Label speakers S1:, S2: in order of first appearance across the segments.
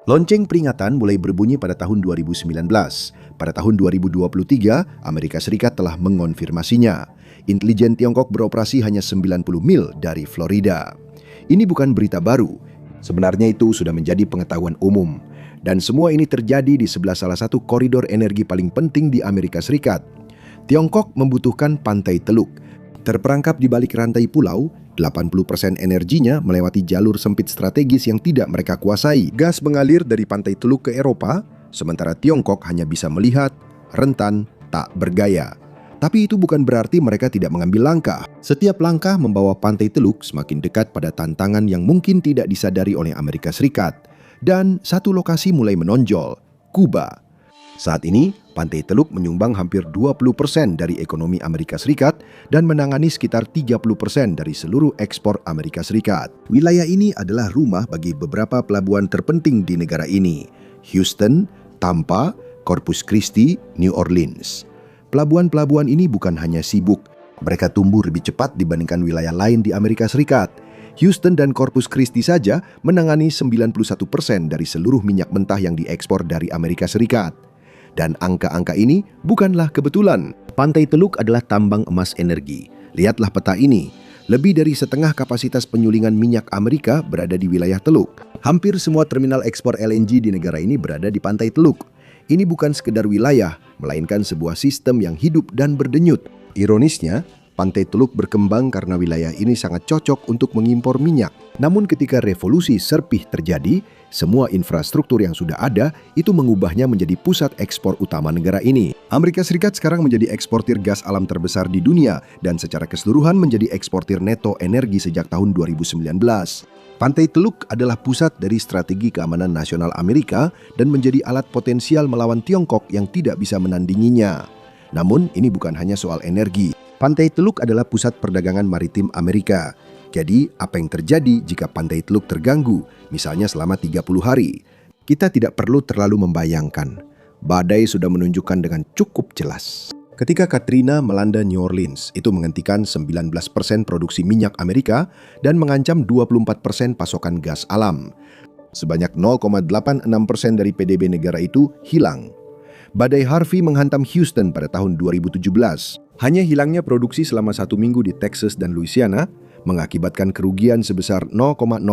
S1: Lonceng peringatan mulai berbunyi pada tahun 2019. Pada tahun 2023, Amerika Serikat telah mengonfirmasinya. Intelijen Tiongkok beroperasi hanya 90 mil dari Florida. Ini bukan berita baru. Sebenarnya itu sudah menjadi pengetahuan umum. Dan semua ini terjadi di sebelah salah satu koridor energi paling penting di Amerika Serikat. Tiongkok membutuhkan pantai Teluk. Terperangkap di balik rantai pulau, 80% energinya melewati jalur sempit strategis yang tidak mereka kuasai. Gas mengalir dari pantai Teluk ke Eropa, sementara Tiongkok hanya bisa melihat, rentan, tak bergaya. Tapi itu bukan berarti mereka tidak mengambil langkah. Setiap langkah membawa pantai Teluk semakin dekat pada tantangan yang mungkin tidak disadari oleh Amerika Serikat. Dan satu lokasi mulai menonjol, Kuba. Saat ini, pantai Teluk menyumbang hampir 20% dari ekonomi Amerika Serikat dan menangani sekitar 30% dari seluruh ekspor Amerika Serikat. Wilayah ini adalah rumah bagi beberapa pelabuhan terpenting di negara ini: Houston, Tampa, Corpus Christi, New Orleans. Pelabuhan-pelabuhan ini bukan hanya sibuk, mereka tumbuh lebih cepat dibandingkan wilayah lain di Amerika Serikat. Houston dan Corpus Christi saja menangani 91% dari seluruh minyak mentah yang diekspor dari Amerika Serikat. Dan angka-angka ini bukanlah kebetulan. Pantai Teluk adalah tambang emas energi. Lihatlah peta ini. Lebih dari setengah kapasitas penyulingan minyak Amerika berada di wilayah Teluk. Hampir semua terminal ekspor LNG di negara ini berada di Pantai Teluk. Ini bukan sekedar wilayah, melainkan sebuah sistem yang hidup dan berdenyut. Ironisnya, Pantai Teluk berkembang karena wilayah ini sangat cocok untuk mengimpor minyak. Namun ketika revolusi serpih terjadi, semua infrastruktur yang sudah ada itu mengubahnya menjadi pusat ekspor utama negara ini. Amerika Serikat sekarang menjadi eksportir gas alam terbesar di dunia dan secara keseluruhan menjadi eksportir neto energi sejak tahun 2019. Pantai Teluk adalah pusat dari strategi keamanan nasional Amerika dan menjadi alat potensial melawan Tiongkok yang tidak bisa menandinginya. Namun ini bukan hanya soal energi. Pantai Teluk adalah pusat perdagangan maritim Amerika. Jadi, apa yang terjadi jika Pantai Teluk terganggu, misalnya selama 30 hari? Kita tidak perlu terlalu membayangkan. Badai sudah menunjukkan dengan cukup jelas. Ketika Katrina melanda New Orleans, itu menghentikan 19% produksi minyak Amerika dan mengancam 24% pasokan gas alam. Sebanyak 0,86% dari PDB negara itu hilang. Badai Harvey menghantam Houston pada tahun 2017. Hanya hilangnya produksi selama 1 minggu di Texas dan Louisiana mengakibatkan kerugian sebesar 0,06%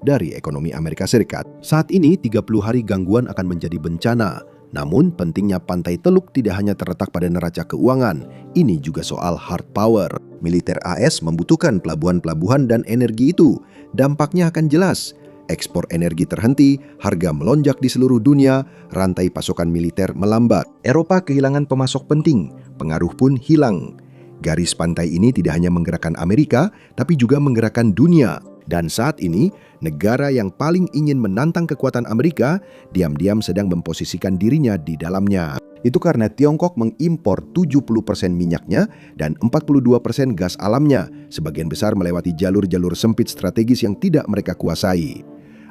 S1: dari ekonomi Amerika Serikat. Saat ini 30 hari gangguan akan menjadi bencana. Namun pentingnya Pantai Teluk tidak hanya terletak pada neraca keuangan, ini juga soal hard power. Militer AS membutuhkan pelabuhan-pelabuhan dan energi itu. Dampaknya akan jelas. Ekspor energi terhenti, harga melonjak di seluruh dunia, rantai pasokan militer melambat. Eropa kehilangan pemasok penting, pengaruh pun hilang. Garis pantai ini tidak hanya menggerakkan Amerika, tapi juga menggerakkan dunia. Dan saat ini, negara yang paling ingin menantang kekuatan Amerika, diam-diam sedang memposisikan dirinya di dalamnya. Itu karena Tiongkok mengimpor 70% minyaknya dan 42% gas alamnya, sebagian besar melewati jalur-jalur sempit strategis yang tidak mereka kuasai.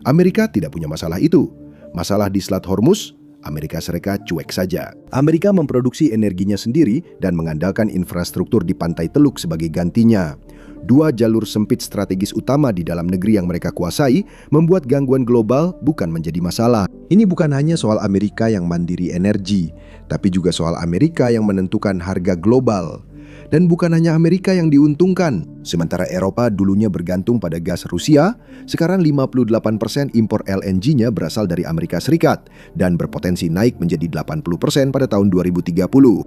S1: Amerika tidak punya masalah itu. Masalah di Selat Hormuz, Amerika Serikat cuek saja. Amerika memproduksi energinya sendiri dan mengandalkan infrastruktur di Pantai Teluk sebagai gantinya. 2 jalur sempit strategis utama di dalam negeri yang mereka kuasai membuat gangguan global bukan menjadi masalah. Ini bukan hanya soal Amerika yang mandiri energi, tapi juga soal Amerika yang menentukan harga global. Dan bukan hanya Amerika yang diuntungkan. Sementara Eropa dulunya bergantung pada gas Rusia, sekarang 58% impor LNG-nya berasal dari Amerika Serikat dan berpotensi naik menjadi 80% pada tahun 2030.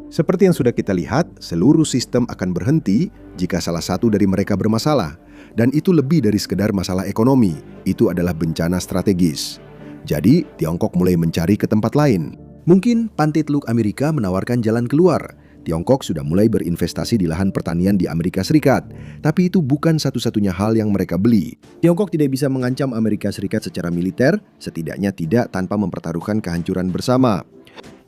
S1: Seperti yang sudah kita lihat, seluruh sistem akan berhenti jika salah satu dari mereka bermasalah. Dan itu lebih dari sekedar masalah ekonomi, itu adalah bencana strategis. Jadi, Tiongkok mulai mencari ke tempat lain. Mungkin Pantai Teluk Amerika menawarkan jalan keluar. Tiongkok sudah mulai berinvestasi di lahan pertanian di Amerika Serikat, tapi itu bukan satu-satunya hal yang mereka beli. Tiongkok tidak bisa mengancam Amerika Serikat secara militer, setidaknya tidak tanpa mempertaruhkan kehancuran bersama.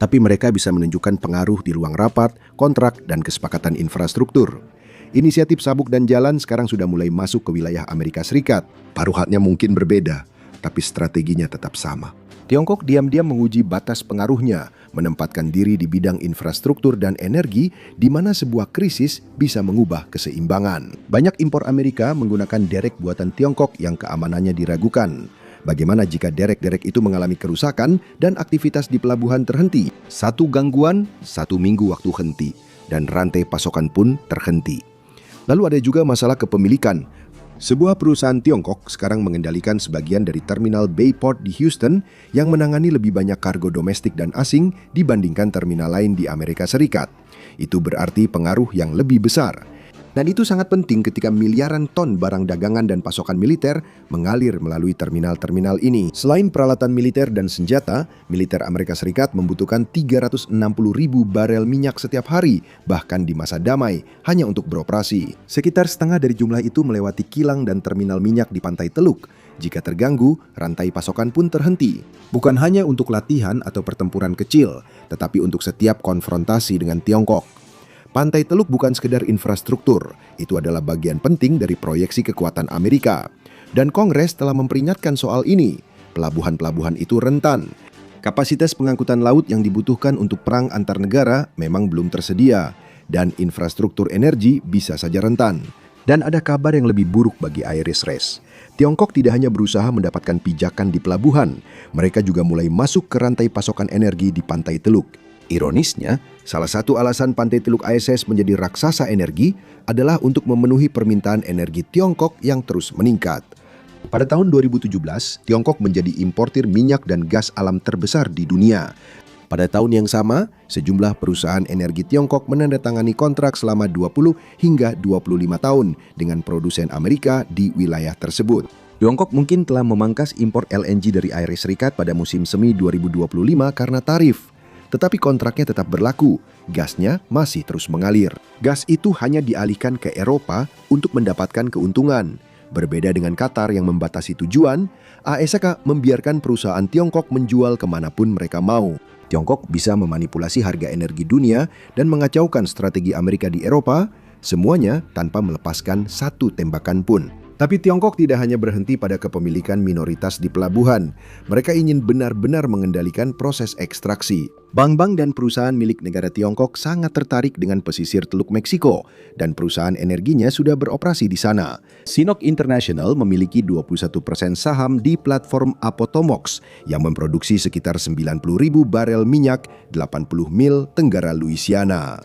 S1: Tapi mereka bisa menunjukkan pengaruh di ruang rapat, kontrak, dan kesepakatan infrastruktur. Inisiatif Sabuk dan Jalan sekarang sudah mulai masuk ke wilayah Amerika Serikat. Paruhannya mungkin berbeda, tapi strateginya tetap sama. Tiongkok diam-diam menguji batas pengaruhnya, menempatkan diri di bidang infrastruktur dan energi di mana sebuah krisis bisa mengubah keseimbangan. Banyak impor Amerika menggunakan derek buatan Tiongkok yang keamanannya diragukan. Bagaimana jika derek-derek itu mengalami kerusakan dan aktivitas di pelabuhan terhenti? Satu gangguan, 1 minggu waktu henti, dan rantai pasokan pun terhenti. Lalu ada juga masalah kepemilikan. Sebuah perusahaan Tiongkok sekarang mengendalikan sebagian dari terminal Bayport di Houston yang menangani lebih banyak kargo domestik dan asing dibandingkan terminal lain di Amerika Serikat. Itu berarti pengaruh yang lebih besar. Dan itu sangat penting ketika miliaran ton barang dagangan dan pasokan militer mengalir melalui terminal-terminal ini. Selain peralatan militer dan senjata, militer Amerika Serikat membutuhkan 360.000 barel minyak setiap hari, bahkan di masa damai, hanya untuk beroperasi. Sekitar setengah dari jumlah itu melewati kilang dan terminal minyak di Pantai Teluk. Jika terganggu, rantai pasokan pun terhenti. Bukan hanya untuk latihan atau pertempuran kecil, tetapi untuk setiap konfrontasi dengan Tiongkok. Pantai Teluk bukan sekedar infrastruktur, itu adalah bagian penting dari proyeksi kekuatan Amerika. Dan Kongres telah memperingatkan soal ini. Pelabuhan-pelabuhan itu rentan. Kapasitas pengangkutan laut yang dibutuhkan untuk perang antar negara memang belum tersedia, dan infrastruktur energi bisa saja rentan. Dan ada kabar yang lebih buruk bagi Iris Race. Tiongkok tidak hanya berusaha mendapatkan pijakan di pelabuhan, mereka juga mulai masuk ke rantai pasokan energi di Pantai Teluk. Ironisnya, salah satu alasan Pantai Teluk ISS menjadi raksasa energi adalah untuk memenuhi permintaan energi Tiongkok yang terus meningkat. Pada tahun 2017, Tiongkok menjadi importir minyak dan gas alam terbesar di dunia. Pada tahun yang sama, sejumlah perusahaan energi Tiongkok menandatangani kontrak selama 20 hingga 25 tahun dengan produsen Amerika di wilayah tersebut. Tiongkok mungkin telah memangkas impor LNG dari Amerika Serikat pada musim semi 2025 karena tarif. Tetapi kontraknya tetap berlaku, gasnya masih terus mengalir. Gas itu hanya dialihkan ke Eropa untuk mendapatkan keuntungan. Berbeda dengan Qatar yang membatasi tujuan, ASK membiarkan perusahaan Tiongkok menjual kemanapun mereka mau. Tiongkok bisa memanipulasi harga energi dunia dan mengacaukan strategi Amerika di Eropa, semuanya tanpa melepaskan satu tembakan pun. Tapi Tiongkok tidak hanya berhenti pada kepemilikan minoritas di pelabuhan. Mereka ingin benar-benar mengendalikan proses ekstraksi. Bank-bank dan perusahaan milik negara Tiongkok sangat tertarik dengan pesisir Teluk Meksiko, dan perusahaan energinya sudah beroperasi di sana. Sinopec International memiliki 21% saham di platform Appomattox yang memproduksi sekitar 90.000 barel minyak 80 mil tenggara Louisiana.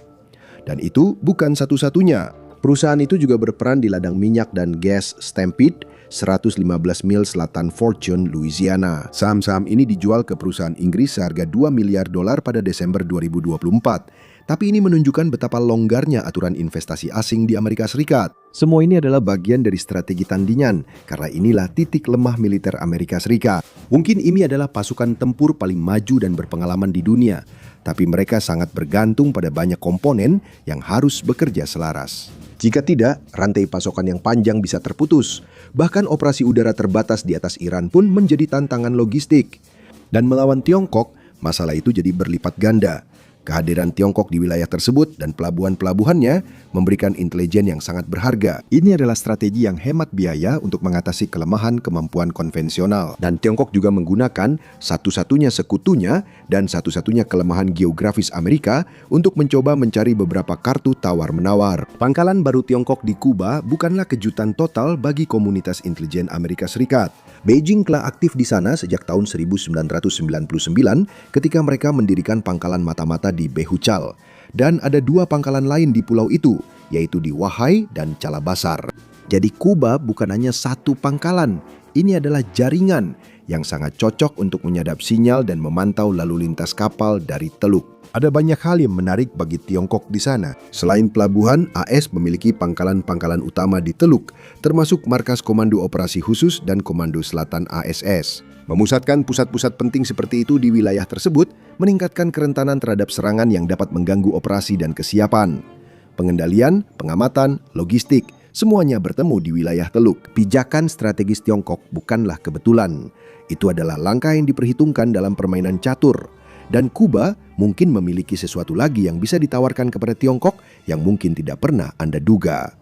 S1: Dan itu bukan satu-satunya. Perusahaan itu juga berperan di ladang minyak dan gas Stampede, 115 mil selatan Fortune, Louisiana. Saham-saham ini dijual ke perusahaan Inggris seharga $2 miliar pada Desember 2024. Tapi ini menunjukkan betapa longgarnya aturan investasi asing di Amerika Serikat. Semua ini adalah bagian dari strategi tandingan, karena inilah titik lemah militer Amerika Serikat. Mungkin ini adalah pasukan tempur paling maju dan berpengalaman di dunia, tapi mereka sangat bergantung pada banyak komponen yang harus bekerja selaras. Jika tidak, rantai pasokan yang panjang bisa terputus. Bahkan operasi udara terbatas di atas Iran pun menjadi tantangan logistik. Dan melawan Tiongkok, masalah itu jadi berlipat ganda. Kehadiran Tiongkok di wilayah tersebut dan pelabuhan-pelabuhannya memberikan intelijen yang sangat berharga. Ini adalah strategi yang hemat biaya untuk mengatasi kelemahan kemampuan konvensional. Dan Tiongkok juga menggunakan satu-satunya sekutunya dan satu-satunya kelemahan geografis Amerika untuk mencoba mencari beberapa kartu tawar-menawar. Pangkalan baru Tiongkok di Kuba bukanlah kejutan total bagi komunitas intelijen Amerika Serikat. Beijing telah aktif di sana sejak tahun 1999 ketika mereka mendirikan pangkalan mata-mata di Behucal. Dan ada 2 pangkalan lain di pulau itu, yaitu di Wahai dan Calabasar. Jadi Kuba bukan hanya satu pangkalan, ini adalah jaringan yang sangat cocok untuk menyadap sinyal dan memantau lalu lintas kapal dari Teluk. Ada banyak hal yang menarik bagi Tiongkok di sana. Selain pelabuhan, AS memiliki pangkalan-pangkalan utama di Teluk, termasuk markas Komando Operasi Khusus dan Komando Selatan ASS. Memusatkan pusat-pusat penting seperti itu di wilayah tersebut meningkatkan kerentanan terhadap serangan yang dapat mengganggu operasi dan kesiapan. Pengendalian, pengamatan, logistik, semuanya bertemu di wilayah Teluk. Pijakan strategis Tiongkok bukanlah kebetulan. Itu adalah langkah yang diperhitungkan dalam permainan catur. Dan Kuba mungkin memiliki sesuatu lagi yang bisa ditawarkan kepada Tiongkok yang mungkin tidak pernah Anda duga.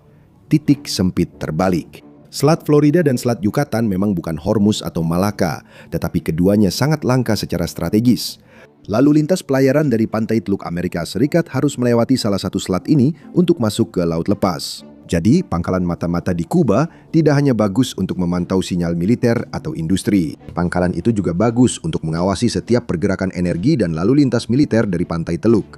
S1: Titik sempit terbalik. Selat Florida dan Selat Yucatan memang bukan Hormuz atau Malaka, tetapi keduanya sangat langka secara strategis. Lalu lintas pelayaran dari pantai Teluk Amerika Serikat harus melewati salah satu selat ini untuk masuk ke Laut Lepas. Jadi, pangkalan mata-mata di Kuba tidak hanya bagus untuk memantau sinyal militer atau industri. Pangkalan itu juga bagus untuk mengawasi setiap pergerakan energi dan lalu lintas militer dari pantai Teluk.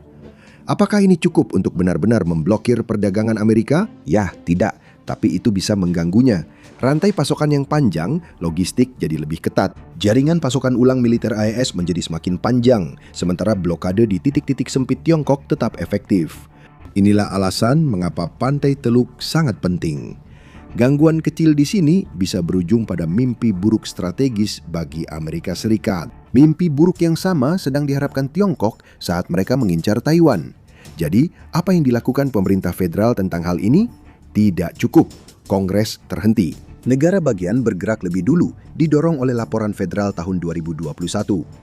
S1: Apakah ini cukup untuk benar-benar memblokir perdagangan Amerika? Ya, tidak. Tapi itu bisa mengganggunya. Rantai pasokan yang panjang, logistik jadi lebih ketat. Jaringan pasokan ulang militer AES menjadi semakin panjang, sementara blokade di titik-titik sempit Tiongkok tetap efektif. Inilah alasan mengapa pantai Teluk sangat penting. Gangguan kecil di sini bisa berujung pada mimpi buruk strategis bagi Amerika Serikat. Mimpi buruk yang sama sedang diharapkan Tiongkok saat mereka mengincar Taiwan. Jadi, apa yang dilakukan pemerintah federal tentang hal ini? Tidak cukup. Kongres terhenti. Negara bagian bergerak lebih dulu, didorong oleh laporan federal tahun 2021.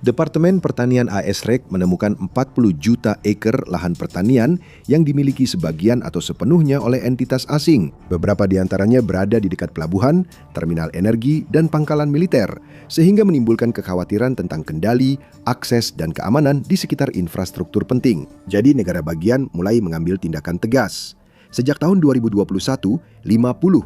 S1: Departemen Pertanian AS-REC menemukan 40 juta ekar lahan pertanian yang dimiliki sebagian atau sepenuhnya oleh entitas asing. Beberapa di antaranya berada di dekat pelabuhan, terminal energi, dan pangkalan militer, sehingga menimbulkan kekhawatiran tentang kendali, akses, dan keamanan di sekitar infrastruktur penting. Jadi negara bagian mulai mengambil tindakan tegas. Sejak tahun 2021, 50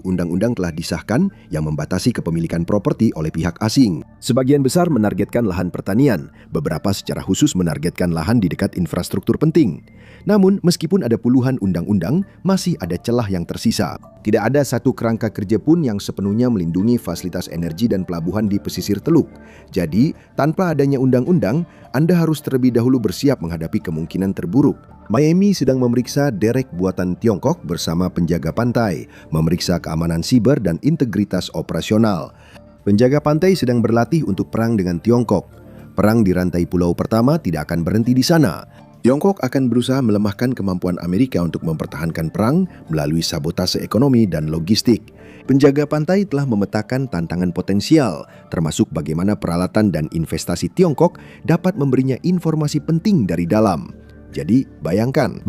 S1: undang-undang telah disahkan yang membatasi kepemilikan properti oleh pihak asing. Sebagian besar menargetkan lahan pertanian, beberapa secara khusus menargetkan lahan di dekat infrastruktur penting. Namun, meskipun ada puluhan undang-undang, masih ada celah yang tersisa. Tidak ada satu kerangka kerja pun yang sepenuhnya melindungi fasilitas energi dan pelabuhan di pesisir Teluk. Jadi, tanpa adanya undang-undang, Anda harus terlebih dahulu bersiap menghadapi kemungkinan terburuk. Miami sedang memeriksa derek buatan Tiongkok bersama penjaga pantai, memeriksa keamanan siber dan integritas operasional. Penjaga pantai sedang berlatih untuk perang dengan Tiongkok. Perang di rantai pulau pertama tidak akan berhenti di sana. Tiongkok akan berusaha melemahkan kemampuan Amerika untuk mempertahankan perang melalui sabotase ekonomi dan logistik. Penjaga pantai telah memetakan tantangan potensial, termasuk bagaimana peralatan dan investasi Tiongkok dapat memberinya informasi penting dari dalam. Jadi, bayangkan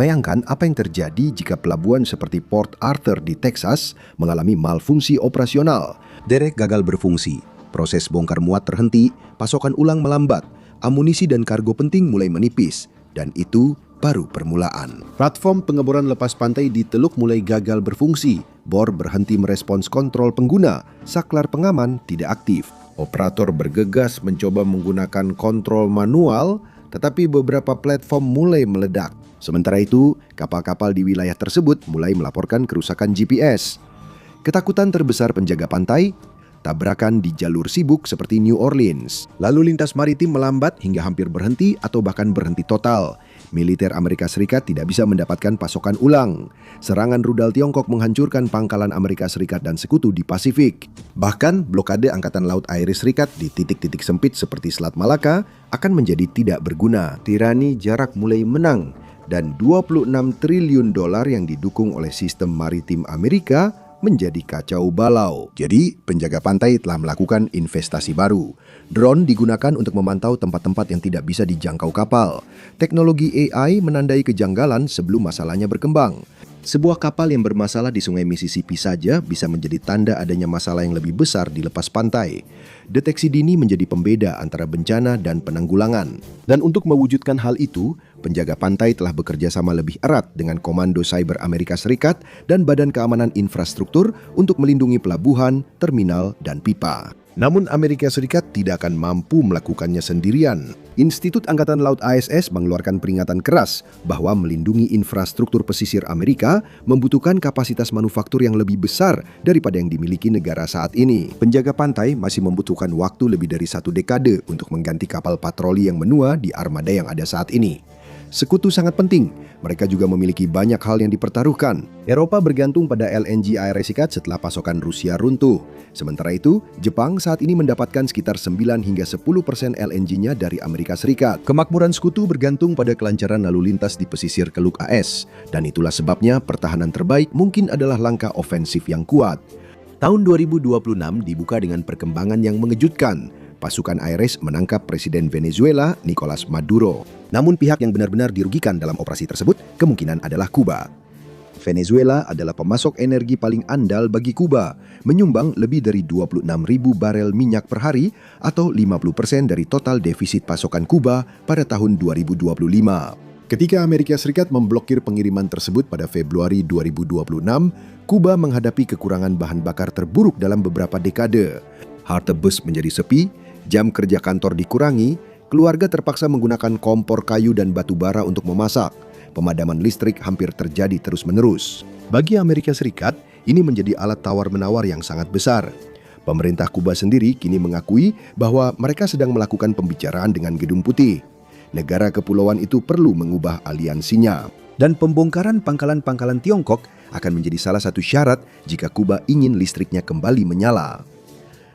S1: apa yang terjadi jika pelabuhan seperti Port Arthur di Texas mengalami malfungsi operasional. Derek gagal berfungsi, proses bongkar muat terhenti, pasokan ulang melambat, amunisi dan kargo penting mulai menipis, dan itu baru permulaan. Platform pengeboran lepas pantai di Teluk mulai gagal berfungsi, bor berhenti merespons kontrol pengguna, saklar pengaman tidak aktif. Operator bergegas mencoba menggunakan kontrol manual, tetapi beberapa platform mulai meledak. Sementara itu, kapal-kapal di wilayah tersebut mulai melaporkan kerusakan GPS. Ketakutan terbesar penjaga pantai, tabrakan di jalur sibuk seperti New Orleans. Lalu lintas maritim melambat hingga hampir berhenti atau bahkan berhenti total. Militer Amerika Serikat tidak bisa mendapatkan pasokan ulang. Serangan rudal Tiongkok menghancurkan pangkalan Amerika Serikat dan sekutu di Pasifik. Bahkan, blokade Angkatan Laut AS Serikat di titik-titik sempit seperti Selat Malaka akan menjadi tidak berguna. Tirani jarak mulai menang, dan 26 triliun dolar yang didukung oleh sistem maritim Amerika menjadi kacau balau. Jadi, penjaga pantai telah melakukan investasi baru. Drone digunakan untuk memantau tempat-tempat yang tidak bisa dijangkau kapal. Teknologi AI menandai kejanggalan sebelum masalahnya berkembang. Sebuah kapal yang bermasalah di Sungai Mississippi saja bisa menjadi tanda adanya masalah yang lebih besar di lepas pantai. Deteksi dini menjadi pembeda antara bencana dan penanggulangan. Dan untuk mewujudkan hal itu, penjaga pantai telah bekerja sama lebih erat dengan Komando Cyber Amerika Serikat dan Badan Keamanan Infrastruktur untuk melindungi pelabuhan, terminal, dan pipa. Namun Amerika Serikat tidak akan mampu melakukannya sendirian. Institut Angkatan Laut ASS mengeluarkan peringatan keras bahwa melindungi infrastruktur pesisir Amerika membutuhkan kapasitas manufaktur yang lebih besar daripada yang dimiliki negara saat ini. Penjaga pantai masih membutuhkan waktu lebih dari 1 dekade untuk mengganti kapal patroli yang menua di armada yang ada saat ini. Sekutu sangat penting. Mereka juga memiliki banyak hal yang dipertaruhkan. Eropa bergantung pada LNG AS setelah pasokan Rusia runtuh. Sementara itu, Jepang saat ini mendapatkan sekitar 9 hingga 10% LNG-nya dari Amerika Serikat. Kemakmuran sekutu bergantung pada kelancaran lalu lintas di pesisir Teluk AS. Dan itulah sebabnya pertahanan terbaik mungkin adalah langkah ofensif yang kuat. Tahun 2026 dibuka dengan perkembangan yang mengejutkan. Pasukan ARS menangkap Presiden Venezuela, Nicolas Maduro. Namun pihak yang benar-benar dirugikan dalam operasi tersebut kemungkinan adalah Kuba. Venezuela adalah pemasok energi paling andal bagi Kuba, menyumbang lebih dari 26.000 barel minyak per hari atau 50% dari total defisit pasokan Kuba pada tahun 2025. Ketika Amerika Serikat memblokir pengiriman tersebut pada Februari 2026, Kuba menghadapi kekurangan bahan bakar terburuk dalam beberapa dekade. Halte bus menjadi sepi, jam kerja kantor dikurangi, keluarga terpaksa menggunakan kompor kayu dan batu bara untuk memasak. Pemadaman listrik hampir terjadi terus-menerus. Bagi Amerika Serikat, ini menjadi alat tawar-menawar yang sangat besar. Pemerintah Kuba sendiri kini mengakui bahwa mereka sedang melakukan pembicaraan dengan Gedung Putih. Negara kepulauan itu perlu mengubah aliansinya. Dan pembongkaran pangkalan-pangkalan Tiongkok akan menjadi salah satu syarat jika Kuba ingin listriknya kembali menyala.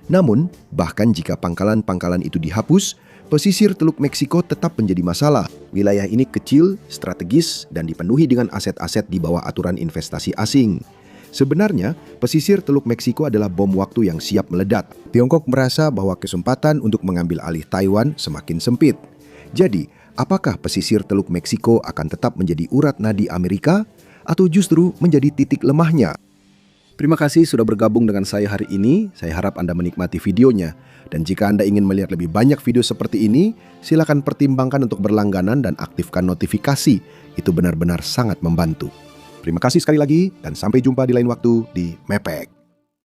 S1: Namun, bahkan jika pangkalan-pangkalan itu dihapus, pesisir Teluk Meksiko tetap menjadi masalah. Wilayah ini kecil, strategis, dan dipenuhi dengan aset-aset di bawah aturan investasi asing. Sebenarnya, pesisir Teluk Meksiko adalah bom waktu yang siap meledak. Tiongkok merasa bahwa kesempatan untuk mengambil alih Taiwan semakin sempit. Jadi, apakah pesisir Teluk Meksiko akan tetap menjadi urat nadi Amerika atau justru menjadi titik lemahnya? Terima kasih sudah bergabung dengan saya hari ini. Saya harap Anda menikmati videonya. Dan jika Anda ingin melihat lebih banyak video seperti ini, silakan pertimbangkan untuk berlangganan dan aktifkan notifikasi. Itu benar-benar sangat membantu. Terima kasih sekali lagi dan sampai jumpa di lain waktu di Mepek.